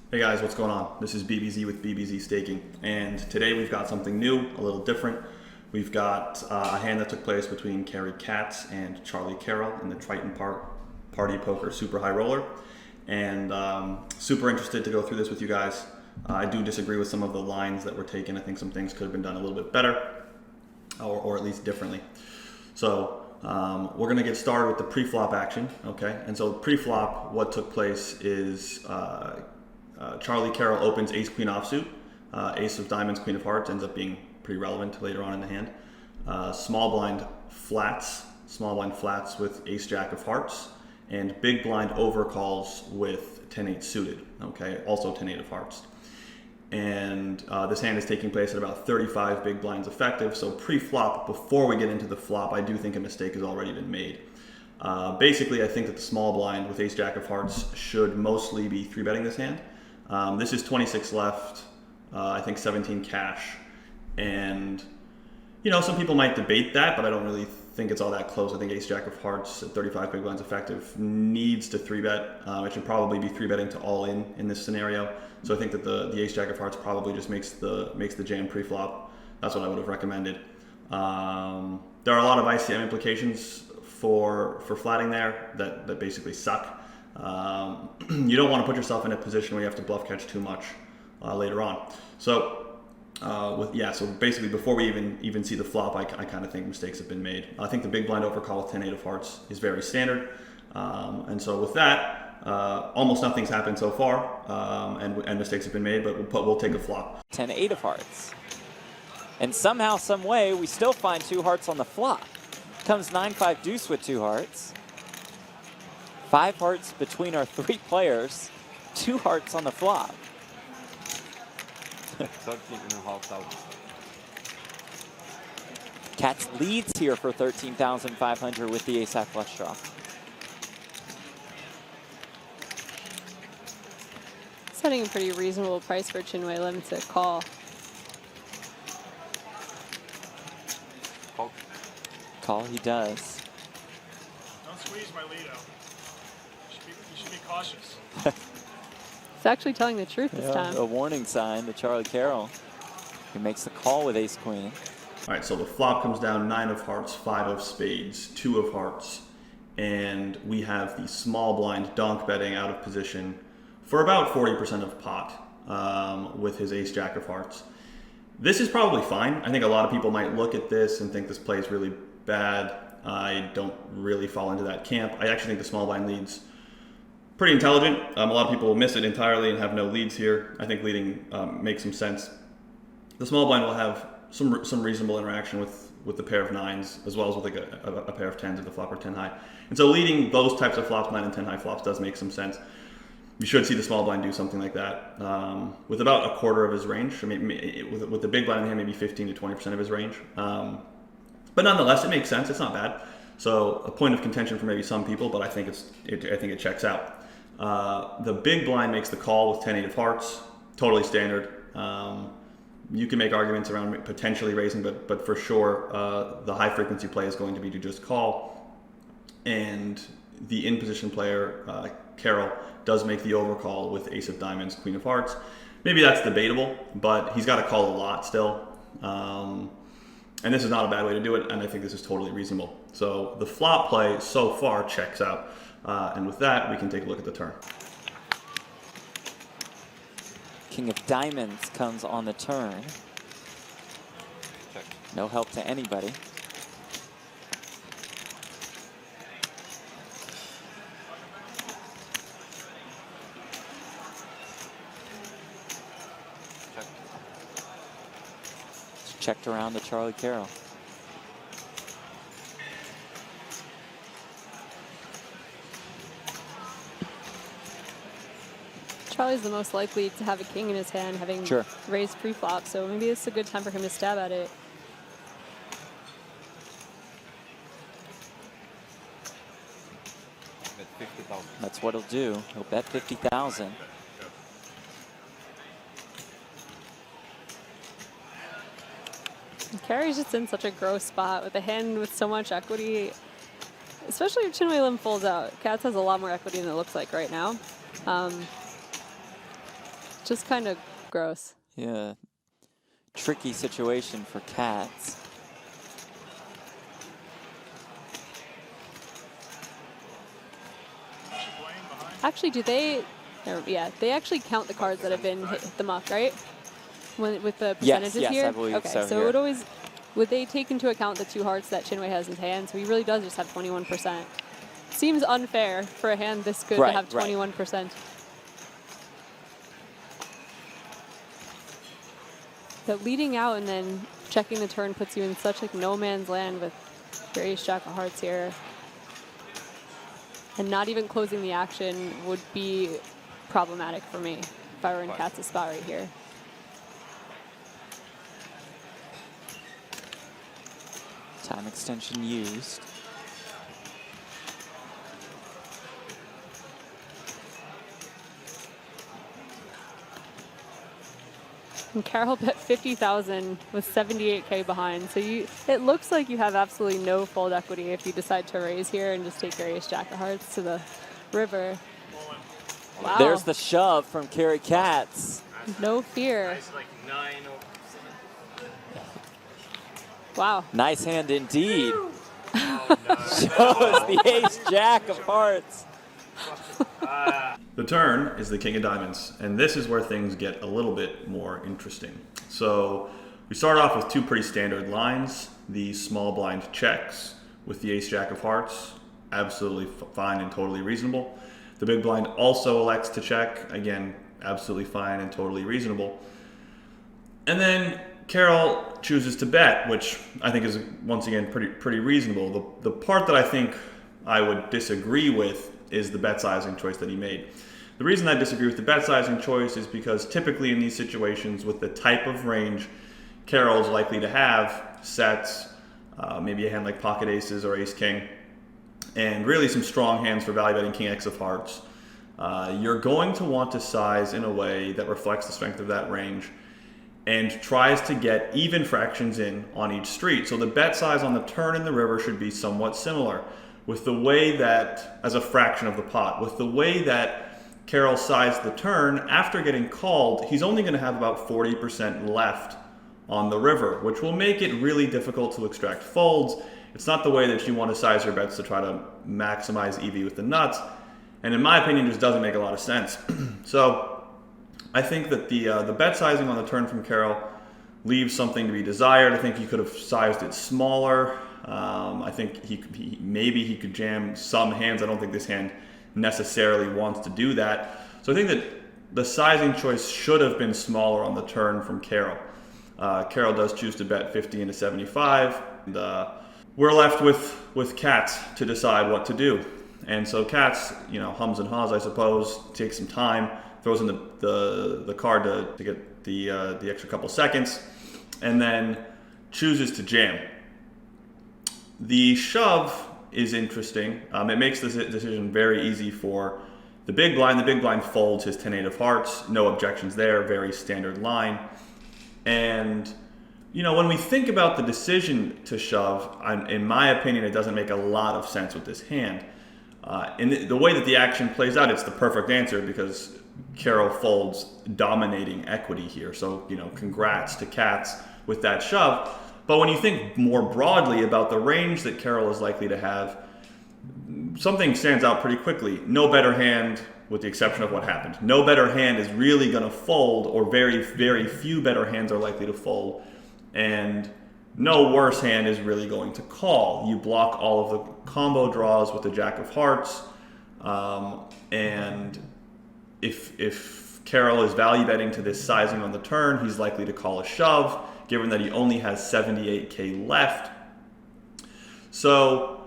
Hey guys, what's going on? This is BBZ with BBZ Staking, and today we've got something new, a little different. We've got a hand that took place between Cary Katz and Charlie Carrel in the Triton Party Poker Super High Roller, and super interested to go through this with you guys. I do disagree with some of the lines that were taken. I think some things could have been done a little bit better, or at least differently. So we're going to get started with the pre-flop action, okay? And so pre-flop, what took place is Charlie Carrel opens ace-queen offsuit. Ace of diamonds, queen of hearts ends up being pretty relevant later on in the hand. Small blind flats with ace-jack of hearts, and big blind overcalls with 10-8 suited, okay? Also 10-8 of hearts. And this hand is taking place at about 35 big blinds effective, so pre-flop, before we get into the flop, I do think a mistake has already been made. Basically, I think that the small blind with ace-jack of hearts should mostly be 3-betting this hand. This is 26 left, I think 17 cash, and you know, some people might debate that, but I don't really think it's all that close. I think ace-jack of hearts at 35 big blinds effective needs to 3-bet. It should probably be 3-betting to all in this scenario. So I think that the ace-jack of hearts probably just makes the jam pre-flop. That's what I would have recommended. There are a lot of ICM implications for flatting there that basically suck. You don't want to put yourself in a position where you have to bluff catch too much later on. So so basically before we even see the flop, I kind of think mistakes have been made. I think the big blind overcall with 10-8 of hearts is very standard, and so with that, almost nothing's happened so far, and mistakes have been made. But we'll take a flop. 10-8 of hearts, and somehow, some way, we still find 2 hearts on the flop. Comes 9-5 deuce with 2 hearts. 5 hearts between our 3 players. 2 hearts on the flop. 13,500. Katz leads here for 13,500 with the ace-high flush draw. Setting a pretty reasonable price for Chinwei Lim to call. Call he does. Don't squeeze my lead out. You should be cautious. It's actually telling the truth this time. A warning sign to Charlie Carrel. He makes the call with ace-queen. All right, so the flop comes down 9 of hearts, 5 of spades, 2 of hearts, and we have the small blind donk betting out of position for about 40% of pot with his ace-jack of hearts. This is probably fine. I think a lot of people might look at this and think this play is really bad. I don't really fall into that camp. I actually think the small blind lead's pretty intelligent. A lot of people will miss it entirely and have no leads here. I think leading makes some sense. The small blind will have some reasonable interaction with the pair of 9s, as well as with like a pair of 10s if the flop are 10 high. And so leading those types of flops, 9 and 10 high flops, does make some sense. You should see the small blind do something like that with about a quarter of his range. I mean, with the big blind in hand, maybe 15 to 20% of his range. But nonetheless, it makes sense. It's not bad. So a point of contention for maybe some people, but I think it checks out. The big blind makes the call with 10-8 of hearts. Totally standard. You can make arguments around potentially raising, but for sure, the high frequency play is going to be to just call. And the in position player, Carrel, does make the overcall with ace of diamonds, queen of hearts. Maybe that's debatable, but he's got to call a lot still. And this is not a bad way to do it, and I think this is totally reasonable. So the flop play so far checks out. And with that, we can take a look at the turn. King of diamonds comes on the turn. Check. No help to anybody. Check. It's checked around to Charlie Carrel. Charlie's the most likely to have a king in his hand, having raised pre-flop, so maybe it's a good time for him to stab at it. Bet 50,000. That's what he'll do. He'll bet 50,000. Cary's just in such a gross spot with a hand with so much equity. especially if Chinwei Lim folds out. Katz has a lot more equity than it looks like right now. Just kind of gross. Yeah. Tricky situation for Katz. Actually, do they? Yeah, they actually count the cards that have been hit the muck, right? With the percentages yes, here? I believe okay, so so here. it always, would they take into account the 2 hearts that Chinwei has in his hand? So he really does just have 21%. Seems unfair for a hand this good to have 21%. But leading out and then checking the turn puts you in such like no man's land with your ace jack of hearts here. And not even closing the action would be problematic for me if I were in Katz's spot right here. Time extension used. And Carrel bet 50,000 with 78K behind. So it looks like you have absolutely no fold equity if you decide to raise here and just take your ace jack of hearts to the river. Wow. There's the shove from Cary Katz. No fear. Wow. Nice hand indeed. Shows the ace jack of hearts. The turn is the king of diamonds, and this is where things get a little bit more interesting. So we start off with 2 pretty standard lines. The small blind checks with the ace jack of hearts, absolutely fine and totally reasonable. The big blind also elects to check, again, absolutely fine and totally reasonable. And then Carrel chooses to bet, which I think is once again pretty reasonable. The part that I think I would disagree with is the bet sizing choice that he made. The reason I disagree with the bet sizing choice is because typically in these situations with the type of range Carrel is likely to have, sets, maybe a hand like pocket aces or ace king, and really some strong hands for value betting king X of hearts, you're going to want to size in a way that reflects the strength of that range and tries to get even fractions in on each street. So the bet size on the turn in the river should be somewhat similar with the way that, as a fraction of the pot, with the way that Carrel sized the turn, after getting called, he's only going to have about 40% left on the river, which will make it really difficult to extract folds. It's not the way that you want to size your bets to try to maximize EV with the nuts, and in my opinion, just doesn't make a lot of sense. So I think that the bet sizing on the turn from Carrel leaves something to be desired. I think he could have sized it smaller. I think maybe he could jam some hands. I don't think this hand necessarily wants to do that. So I think that the sizing choice should have been smaller on the turn from Carrel. Carrel does choose to bet 50 into 75. And, we're left with Katz to decide what to do. And so Katz, hums and haws, I suppose, takes some time, throws in the card to get the extra couple seconds, and then chooses to jam. The shove is interesting. It makes this decision very easy for the big blind. The big blind folds his 10-8 of hearts. No objections there. Very standard line. And, when we think about the decision to shove, in my opinion, it doesn't make a lot of sense with this hand. In the way that the action plays out, it's the perfect answer because Carrel folds dominating equity here. So, congrats to Katz with that shove. But when you think more broadly about the range that Carrel is likely to have, something stands out pretty quickly. No better hand, with the exception of what happened. No better hand is really going to fold, or very, very few better hands are likely to fold. And no worse hand is really going to call. You block all of the combo draws with the jack of hearts. And if Carrel is value betting to this sizing on the turn, he's likely to call a shove, given that he only has 78K left. So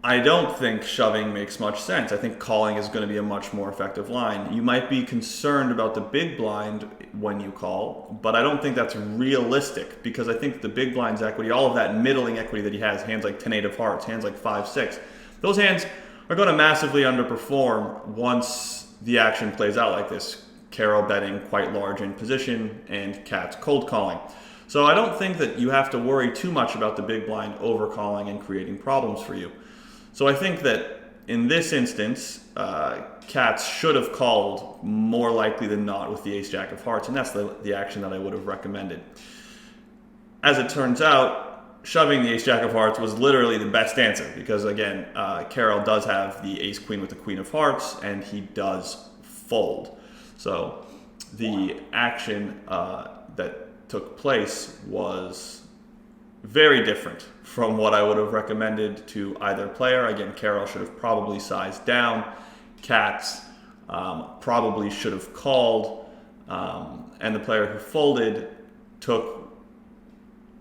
I don't think shoving makes much sense. I think calling is going to be a much more effective line. You might be concerned about the big blind when you call, but I don't think that's realistic because I think the big blind's equity, all of that middling equity that he has, hands like 10-8 of hearts, hands like 5-6, those hands are going to massively underperform once the action plays out like this. Carrel betting quite large in position and Katz cold calling. So I don't think that you have to worry too much about the big blind overcalling and creating problems for you. So I think that in this instance, Katz should have called more likely than not with the ace-jack of hearts, and that's the action that I would have recommended. As it turns out, shoving the ace-jack of hearts was literally the best answer because, again, Carrel does have the ace-queen with the queen of hearts, and he does fold. So the action that took place was very different from what I would have recommended to either player. Again, Carrel should have probably sized down. Katz probably should have called. And the player who folded took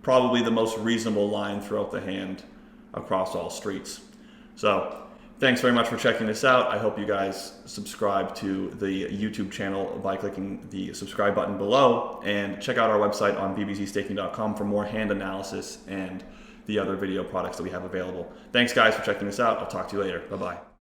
probably the most reasonable line throughout the hand across all streets. So thanks very much for checking this out. I hope you guys subscribe to the YouTube channel by clicking the subscribe button below, and check out our website on BBZstaking.com for more hand analysis and the other video products that we have available. Thanks guys for checking this out. I'll talk to you later. Bye-bye.